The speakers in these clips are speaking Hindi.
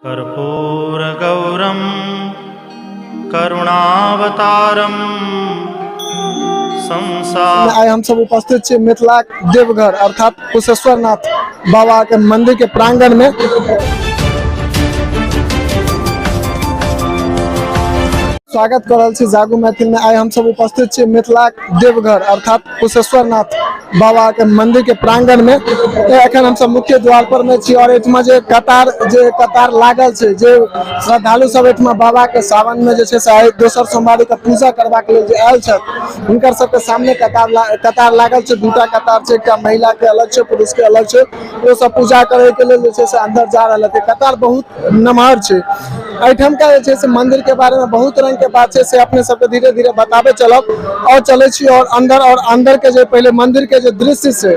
कर्पूरगौरं करुणावतारं संसार। आइ हम सब उपस्थित छी मिथिला देवघर अर्थात कुशेश्वरनाथ बाबा के मंदिर के प्रांगण में। स्वागत कर रहल छी जागू मैथिल में। आइ हम सब उपस्थित छी मिथिला देवघर अर्थात कुशेश्वरनाथ बाबा के मंदिर के प्रांगण में। एखन हम सब मुख्य द्वार पर में छी और एठमा जे कतार लागल छै, जे श्रद्धालु सब एठमा बाबा के सावन में जे छै से आइ दोसर सोमवारी के पूजा करबा के लेल जे आयल छथि, हुनकर सब के सामने कतार लागल छै। दूटा कतार छै, एकटा महिला के अलग छै, पुरुष के अलग छै। वो सब पूजा करे के लेल जे छै से अंदर जा रहल है। कतार बहुत नमहर छै। एठम का जे छै से मंदिर के बारे में बहुत रंग के बात छै, से अपने सबके धीरे धीरे बताबे चलब और चले छी। और अंदर के जे पहले मंदिर के जे दृश्य से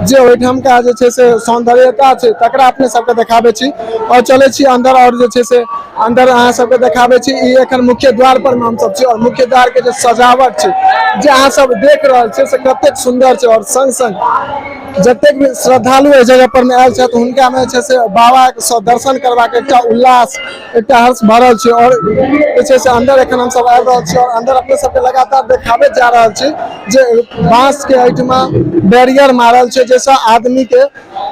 जे ओइठम का जे छै से सौंदर्यता छै, तकरा अपने सबके देखाबे छी और चले छी अंदर। और जे छै से अंदर अहाँ सबके देखाबे छी। ई एखन मुख्य द्वार पर में हम सब छी और मुख्य द्वार के जे सजावट छै, जे अहाँ सब देख रहल छै, से कतेक सुंदर छै। और संग संग जतेक भी श्रद्धालु एहि जगह पर में आयल छथि, हुनका में छै से बाबा के दर्शन करबाक एकटा उल्लास, एकटा हर्ष भरल छै। और जे छै से अंदर एखन हम सब आबि रहल छी और अंदर अपने सबके लगातार देखाबे जा रहल छी जे बांस के एठमा बैरियर मारल छै, जैसा आदमी के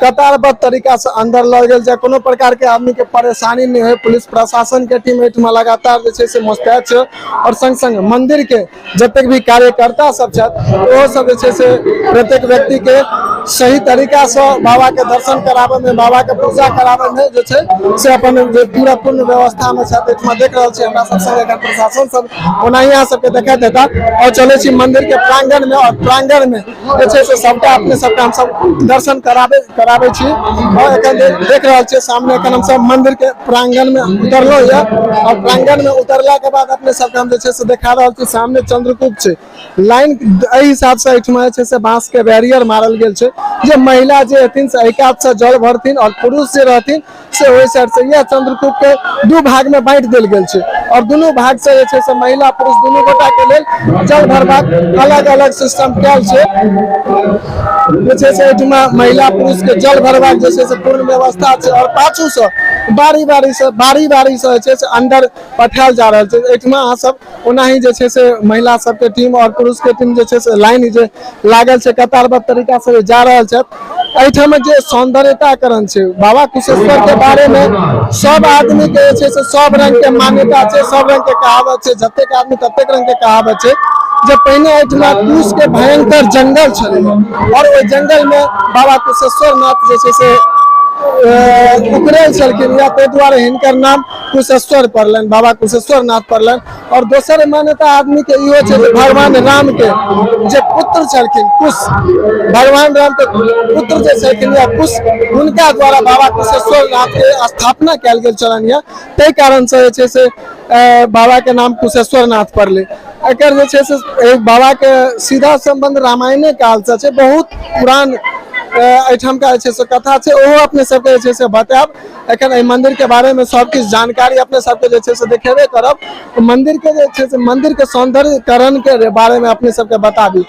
कतारबद्ध तरीका से अंदर ल गेल जाय, कोनो प्रकार के आदमी के परेशानी नहीं है। पुलिस प्रशासन के टीम एठमा लगातार जे छै से मुस्तैद छै। और संग संग मंदिर के जतेक भी कार्यकर्ता सब छथि, वो सब जे छै से प्रत्येक व्यक्ति के सही तरीका से बाबा के दर्शन कराबे में, बाबा के पूजा कराबे में जे छै से अपन पूरा पूर्ण व्यवस्था में छथि। एठमा देख रहल छी हमरा सब संगे प्रशासन सब ओनाही अहाँ सबके देखाई देता। और चले छी मंदिर के प्रांगण में और प्रांगण में जे छै से सबटा अपने सबके हम सब दर्शन कराबे छी। और एखन देख रहल छी सामने एखन हम सब मंदिर के प्रांगण में उतरलो या और प्रांगण में उतरला के बाद अपने सबके हम जे छै से देखा रहल छी सामने चंद्रकूप छै। लाइन एहि हिसाब से एठमा जे छै से बांस के बैरियर मारल गेल छै, जे महिला जे हथिन से एक हाथ से जल भरथिन और पुरुष जे रहथिन से ओहि साइड से। यह चंद्रकूप के दू भाग में बांट देल गेल छै और दोनों भाग से जे छै से महिला पुरुष दुनू गोटा के लेल जल भरबाक अलग अलग सिस्टम कैल छै। जे छै से एठमा महिला पुरुष के जल भरबाक जे छै से पूर्ण व्यवस्था छै। और पाछू से बारी बारी से जे छै से अंदर पठायल जा रहल छै। एठमा अहाँ सब ओनाही जे छै से महिला सब के टीम और पुरुष के टीम जे छै से लाइन जे लागल छै, कतारबद्ध तरीका से जा रहल छै। एठम जे सौंदर्यताकरण छै, बाबा कुशेश्वर के बारे में सब आदमी के जे छै से सब रंग के मान्यता छै, सब रंग के कहावत छै। जतेक आदमी ततेक रंग के कहावत छै। जब पहिने एठमा कुश के भयंकर जंगल छलै और ओहि जंगल में बाबा कुशेश्वरनाथ जे छै से उतरल छलखिन, या ताहि दुआरे हिनकर नाम कुशेश्वर पड़लनि, बाबा कुशेश्वरनाथ पड़लनि। और दोसर मान्यता आदमी के इहो छै जे भगवान राम के जे पुत्र छलखिन कुश, भगवान राम के पुत्र जे छलखिन या कुश, हुनका द्वारा बाबा कुशेश्वरनाथ के स्थापना कयल गेल छलनि। ताहि कारण से जे छै से बाबा के नाम कुशेश्वरनाथ पड़लै। एकर जे छै से बाबा के सीधा संबंध रामायणे काल से छै। बहुत पुरान एठम का जे छै से कथा छै, ओहो अपने सबके जे छै से बतायब। एखन एहि मंदिर के बारे में सब किछु जानकारी अपने सबके जे छै से देखेबे करब। मंदिर के जे छै से मंदिर के सौंदर्यकरण के बारे में अपने सबके बताबी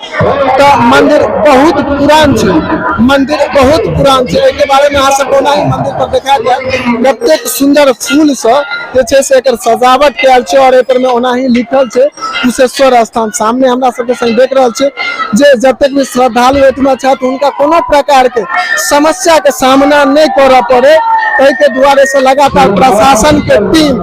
तो मंदिर बहुत पुरान छै, मंदिर बहुत पुरान छै। एके बारे में अहाँ सब ओनाही मंदिर पर देखा जाय कतेक सुंदर फूल से जे छै से एकर सजावट कैल छै। और एकर में ओनाही लिखल छै कुशेश्वर स्थान। सामने हमरा सबके संग देख रहल छै जे जतेक भी श्रद्धालु एठमा छथि, हुनका कोनो प्रकार के समस्या के सामना नहीं करऽ पड़े, ताहि के दुआरे से लगातार प्रशासन के टीम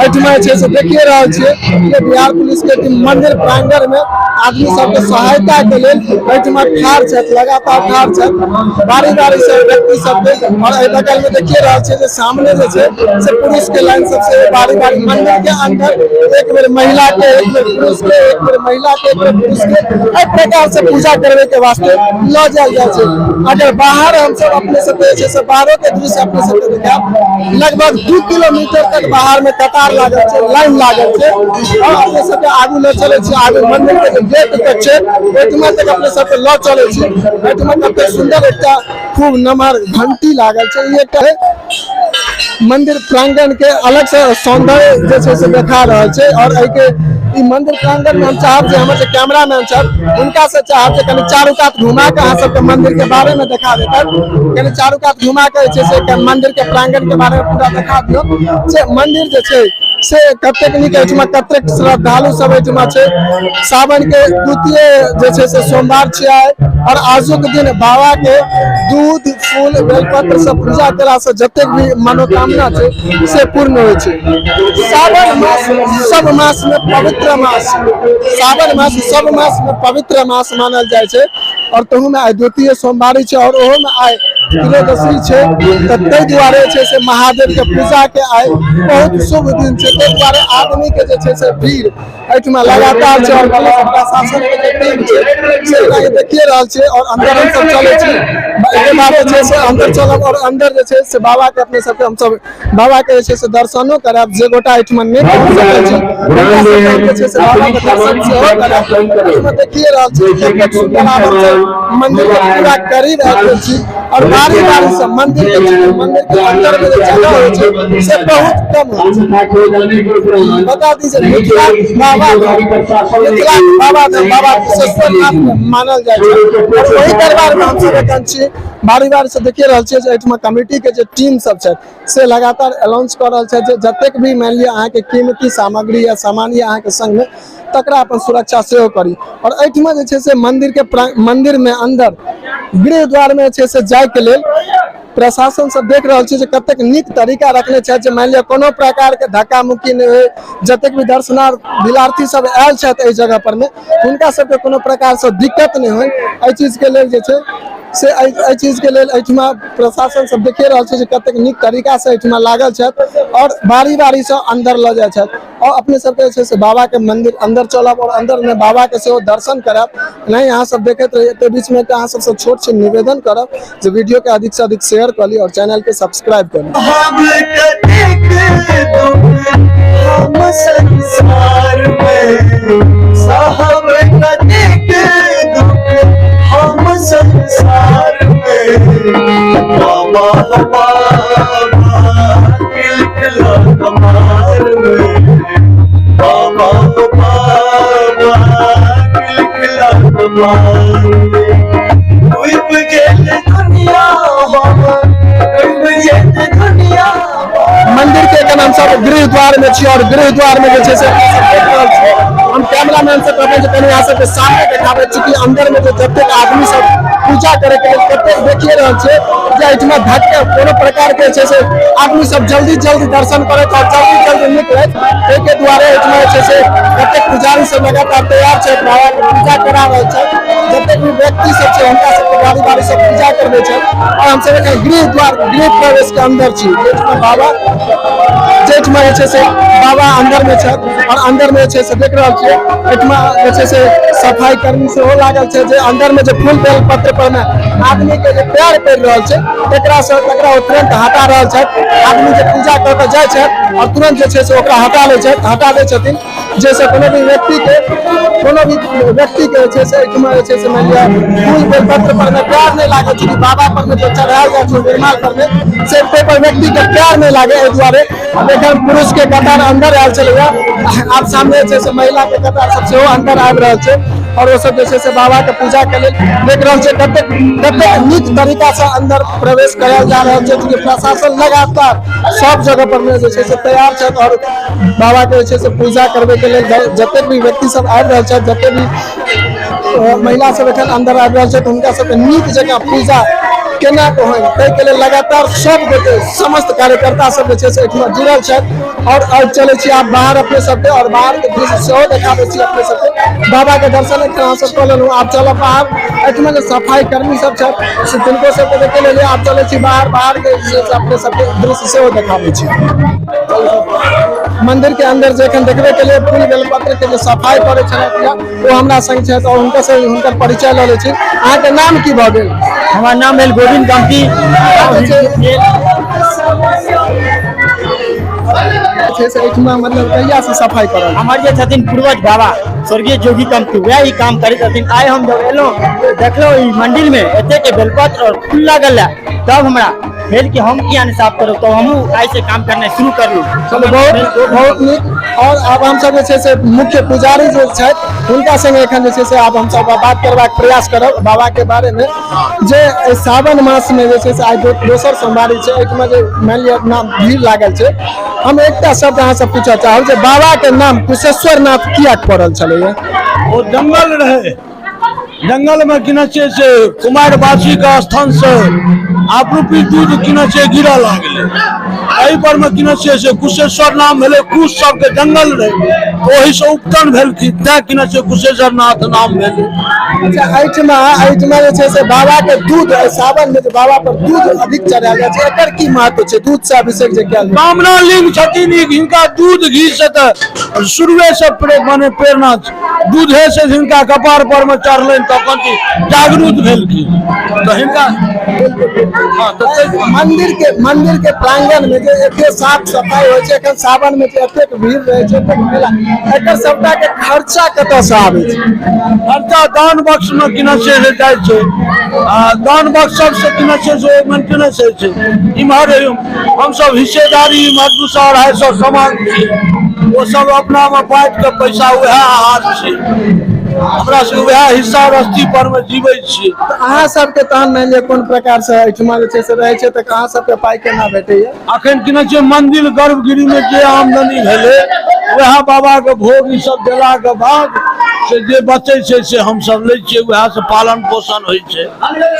एठमा छै से देखिए रहल छियै कि बिहार पुलिस के टीम मंदिर प्रांगण में आदमी सबके सहायता के लेल एठमा ठाढ़ छथि, लगातार ठाढ़ छथि बारी बारी से व्यक्ति सबके। और एहि बगल में देखिए रहल छियै जे सामने जे छै से पुरुष के लाइन सबसे बारी बारी मंदिर के अंदर एक बेर महिला के, एक बेर पुरुष के, एक बेर महिला के, एक बेर पुरुष के, एहि प्रकार से पूजा करबे के वास्ते ल जायल जाय छै। अगर बाहर हम सब अपने सब जे छै से बाहरों के दृश्य अपने सबके देखाब, लगभग 2 किलोमीटर तक बाहर में कतार लागल छै, लाइन लागल छै। और अपने सबके आगू ले चले छी, आगू मंदिर के गेट तक छै, ओहिठमा तक अपने सबके ल चले छी। ओहिठमा कते सुंदर एकटा खूब नमहर घंटी लागल छै। ई एकटा मंदिर प्रांगण के अलग से सौंदर्य जे छै से देखा रहल छै। और एहि के ई मंदिर प्रांगण में हम चाहब जे हमर जे कैमरामैन छथि हुनका से चाहब जे कनि चारू कात घुमा के अहाँ सबके मंदिर के बारे में देखा देतै, कनि चारू कात घुमा के जे छै से मंदिर के प्रांगण के बारे में पूरा देखा दियौ जे मंदिर जे छै से कतेक नीक एहिठमा कतेक श्रद्धालु सब एहिठमा छै। सावन के द्वितीय जे छै से सोमवार छियै और आजुक दिन बाबा के दूध फूल बेलपत्र सब पूजा केला से जतेक भी मनोकामना छै से पूर्ण होइ छै। सावन मास सब मास में पवित्र मास, सावन मास सब मास में पवित्र मास मानल जाइ छै और तहू में आइ द्वितीय सोमवारी छै और ओहो में आइ त्रयोदशी छै, ताहि दुआरे छै से महादेव के पूजा के आइ बहुत शुभ दिन छै। ताहि दुआरे आदमी के जे छै से भीड़ एहिठमा लगातार छै और प्रशासन के जे टीम छै से एकरा देखिए रहल छै और अंदर हम सब चले छी। एके बाद जे छै से अंदर चलब और अंदर जे छै से बाबा के अपने सबके हम सब बाबा के जे छै से दर्शनो करब। जे गोटा एहिठमा नहीं पहुंच सकै छै हुनका सबके जे छै से बाबा के दर्शन सेहो करब। एहिठमा देखिए रहल छी कतेक सुंदर आबत छै, मंदिर के पूरा करीब आबि गेल छी और बारी बारी से मंदिर के अंदर में जो जगह होइ छै से बहुत कम होइ छै। बता दी जे मिथिला बाबा बाबा कुशेश्वरनाथ मानल जाइ छै और वही दरबार में हम सब एखन छी। बारी बारी से देखिए रहल छियै जे एहिठमा कमिटी के जे टीम सब छै से लगातार अनाउंस कर रहल छै जे जतेक भी मान लिअ अहाँ के कीमती सामग्री या सामान या अहाँ के संग में तकरा अपन सुरक्षा सेहो करी। और एहिठमा जे छै से मंदिर में अंदर गृह द्वार में छै से जाय के लेल प्रशासन सब देख रहल छै जे कतेक नीक तरीका रखने छै जे मान लिअ कोनो प्रकार के धक्का मुक्की नहीं होय। जतेक भी दर्शनार्थी सब आयल छथि एहि जगह पर में हुनका सबके कोनो प्रकार से दिक्कत नहीं होय। एहि चीज के लेल जे छै से एहि चीज के लेल एहिठमा प्रशासन सब देखिए रहल छै जे कतेक नीक तरीका से एहिठमा लागल छथि और बारी बारी से अंदर ल जाय छथि और अपने सबके जे छै से बाबा के मंदिर अंदर चलब और अंदर में बाबा के सेहो दर्शन करब। नहीं अहाँ सब देखैत रहिए तो बीच में अहाँ सबसे छोट से निवेदन करब जे वीडियो के अधिक से अधिक शेयर कर ली और चैनल के सब्सक्राइब कर ली। हम संसार में साहब कदेक दुख हम संसार में बाबा बाबा किलकिला कमार में बाबा बाबा किलकिला कमार में डूब गेल दुनिया बाबा डूब गेल दुनिया। मंदिर के एक नाम सब गृह द्वार में छी और गृह द्वार में जे छै से हम कैमरामैन से कहबै जे कनी अहाँ सबके सामने देखाबै छी कि अंदर में जतेक आदमी सब पूजा करे के लेल कतेक देखिए रहल छै जे एहिठमा धक्का कोनो प्रकार के छै से आदमी सब जल्दी दर्शन करैत और जल्दी निकलैत एहि के द्वारे एहिठमा छै से कतेक पुजारी सब लगातार तैयार छै बाबा के पूजा करा रहल छै। जतेक भी व्यक्ति सब छै हुनका सबके बारी बारी से पूजा करबै छै और हम सब गृह द्वार गृह प्रवेश के अंदर छी बाबा जेठमा जे छै से बाबा अंदर में छै और अंदर में छै से देख रहल छियै एठमा जे छै से सफाई कर्मी सेहो लागल छै जे अंदर में जे फूल बेल पत्र पर में आदमी के जे पैर पड़ि रहल छै तकरा तुरंत हटा रहल छै। आदमी जे पूजा कर के जाय छै और तुरंत जे छै से ओकरा हटा दै छथिन जैसे कोनो भी व्यक्ति के जे छै से एठमा जे छै से मान लिअ फूल बेल पत्र पर में प्यार नहीं लागे छै कि बाबा पर में जो चढ़ायल जाइ छै निर्माल पर में से पर व्यक्ति के प्यार नहीं लागे एहि दुआरे एखन पुरुष के कतार अंदर आयल छलैया आब सामने जे छै से महिला के कतार सब सेहो अंदर आबि रहल छै और वो सब जे छै से बाबा के पूजा के लेल देख रहल छै कतेक नीक तरीका से अंदर प्रवेश करायल जा रहल छै कि प्रशासन लगातार सब जगह पर में जे छै से तैयार छै और बाबा के जे छै से पूजा करबे के लेल जतेक भी व्यक्ति सब आबि रहल छै जतेक भी महिला सब एखन अंदर आबि रहल छै तऽ हुनका सबके नीक जगह पूजा केना कहै ताहि के लेल लगातार सब गोटे समस्त कार्यकर्ता सब जे छै से एठमा जुड़ल छथि और अब चले छी आप बाहर अपने सबके और बाहर के दृश्य सेहो देखाबै छी अपने सबके बाबा के दर्शन अहाँ सब कऽ लेलहुँ। आप चलब बाहर एठमा जे सफाई कर्मी सब छथि से तिनको सबके देखे लेल आप चले छी बाहर के अपने सबके दृश्य सेहो देखाबै छी। मंदिर के अंदर जे एखन देखबे के लिए फूल बेलपत्र के जे सफाई करे छथि वो हमरा संग छथि और हुनका से हुनकर परिचय लऽ लै छी। अहाँ के नाम की भऽ गेल? हमार नाम भेल गोविंद गमती। मतलब कहिया से सफाई करल? हमारे जे छथिन पूर्वज बाबा स्वर्गीय जोगी कमती वह ही काम करी छथिन। आइ हम जब एलहुँ देखलो ई मंदिर में एते के बेलपत्र और फूल लागल है तब हमरा भेल कि हम किया नहीं साफ करो, तो हम ऐसे काम करना शुरू कर लूँ। चलो बहुत बहुत नीक। और अब हम सब जे छै से मुख्य पुजारी जे छथि हुनका संगे एखन जे छै से आब हम सब बात करबाक प्रयास करब बाबा के बारे में, जे एहि सावन मास में जे छै से आइ दोसर सोमवारी छै, एहिठमा जे मानि लिअ नाम भीड़ लागल छै। हम एकटा शब्द अहाँ से पूछऽ चाहब जे बाबा के नाम कुशेश्वर नाथ किया पड़ल छलैया? वो जंगल रहे, जंगल में किना से कुमारवासी का स्थान से आपरूपी दूध किना गिरा लागले, एहि पर में किना से कुशेश्वर नाम भेले। कुश सब के जंगल रहे, वही से उपटन भेल कि किना कुशेश्वर नाथ नाम भेले। अच्छा, एहिठमा जे छै से बाबा के दूध सावन में जे बाबा पर दूध अधिक चढ़ायल जाइ छै, एकर की महत्व छै? दूध से अभिषेक जे कयल जाइ कामना लिंग छथिन, हिनका दूध घी से तो शुरुए से माने प्रेरणा दूधे से हिनका कपार पर में चढ़ल तखन जागरूक भेलखिन। तो हिनका मंदिर के प्रांगण में जे एते साफ सफाई होइ छै, एखन सावन में जे एतेक भीड़ रहे छै, एतेक मेला, एकर सबटा के खर्चा कतऽ से आबै छै? खर्चा दान बक्स में किना से जाइ छै, दान बक्स सब से किना से मेंटेनेंस होइ छै। इम्हर हम सब हिस्सेदारी इम्हर 200-250 सामान छै, वो सब अपना में बांट के पैसा वह हाथ छै, हमरा से वह हिस्सा रस्ती पर में जीवे छी। अहाँ सबके तहन मानि लिअ कोन प्रकार से एहिठमा जे छै से रहै छै, तऽ अहाँ सबके पाइ केना भेटैया? अखन किना मंदिर गर्भगृह में जे आमदनी भेले वह बाबा के भोग ई सब देला के बाद से जे बचे छै से हम सब ले छियै, वह से पालन पोषण होइ छै।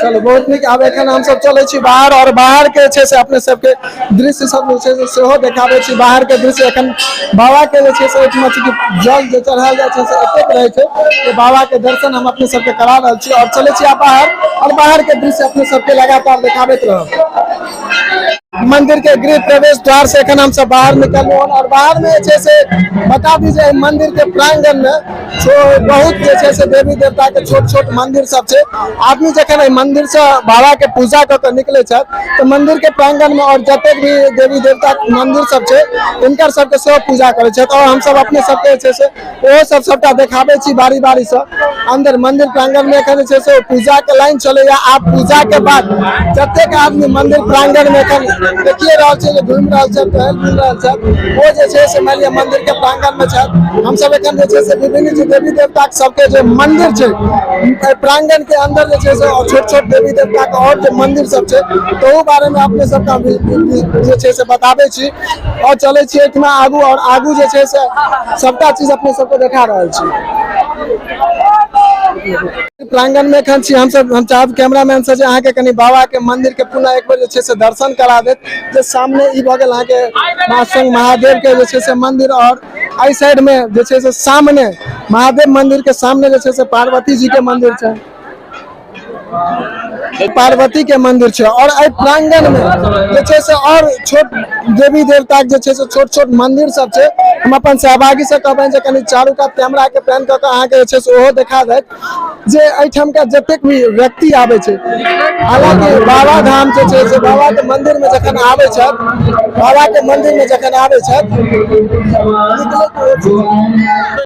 चलो बहुत नीक। आब एखन हम सब चलै छी बाहर, और बाहर के छै से अपने सबके दृश्य सब जे छै से सेहो देखाबै छी। बाहर के दृश्य एखन बाबा के जे छै से एहिठमा जल जे चढ़ायल जाइ छै से एतेक रहै छै कि बाबा के दर्शन हम अपने सबके करा रहल छी, और चलै छी आब बाहर, और बाहर के दृश्य अपने सबके लगातार देखाबैत रहब। मंदिर के गृह प्रवेश द्वार से एखन हम सब बाहर निकललहुँ, और बाहर में जे छै से बता दीजिए मंदिर के प्रांगण में बहुत जे छै से देवी देवता के छोट छोट मंदिर सब छै। आदमी जखन एहि मंदिर से बाबा के पूजा कऽ के निकले छथि, तो मंदिर के प्रांगण में और जतेक भी देवी देवता के मंदिर सब छै हुनकर सबके सेहो पूजा करै छथि, और हम सब अपने सबके जे छै से ओहो सब सबटा देखाबै छी बारी बारी से। अंदर मंदिर प्रांगण में एखन जे छै से पूजा के लाइन चलैया। आप पूजा के बाद जतेक आदमी मंदिर प्रांगण में एखन देखिए रहल छै जे घूमि रहल छथि, टहल बुल रहल छथि, वो जे छै से मानि लिअ मंदिर के प्रांगण में छथि। हम सब एखन जे छै से विभिन्न देवी देवता सबके जे मंदिर छै प्रांगण के अंदर जे छै से छोट छोट देवी देवता के और जे मंदिर सब छै, तो ओ बारे में अपने सबका जे छै से बताबै छी, और चलै छी एहिठमा आगू, और आगू जे छै से सबटा चीज अपने सबके देखा रहल छी। प्रांगण में एखन छी हम सब। हम चाहब कैमरामैन से जे अहाँ के कनी बाबा के मंदिर के पुनः एक बेर जे छै से दर्शन करा देत। जे सामने ई भऽ गेल अहाँ के महासंग महादेव के जे छै से मंदिर, और आई साइड में जे छै से सामने महादेव मंदिर के सामने जे छै से पार्वती जी के मंदिर छै, पार्वती के मंदिर छै। और एहि प्रांगण में जे छै से और छोट देवी देवता के जे छै से छोट छोट मंदिर सब छै। हम अपन सहभागी से कहबनि जे कनी चारू कात कैमरा के पैन कऽ के अहाँ के जे छै से ओहो देखा देत जे एहिठाम के जतेक भी व्यक्ति आबै छै, हालांकि बाबा धाम जे छै से बाबा के मंदिर में जखन आबै छथि, बाबा के मंदिर में जखन आबै छथि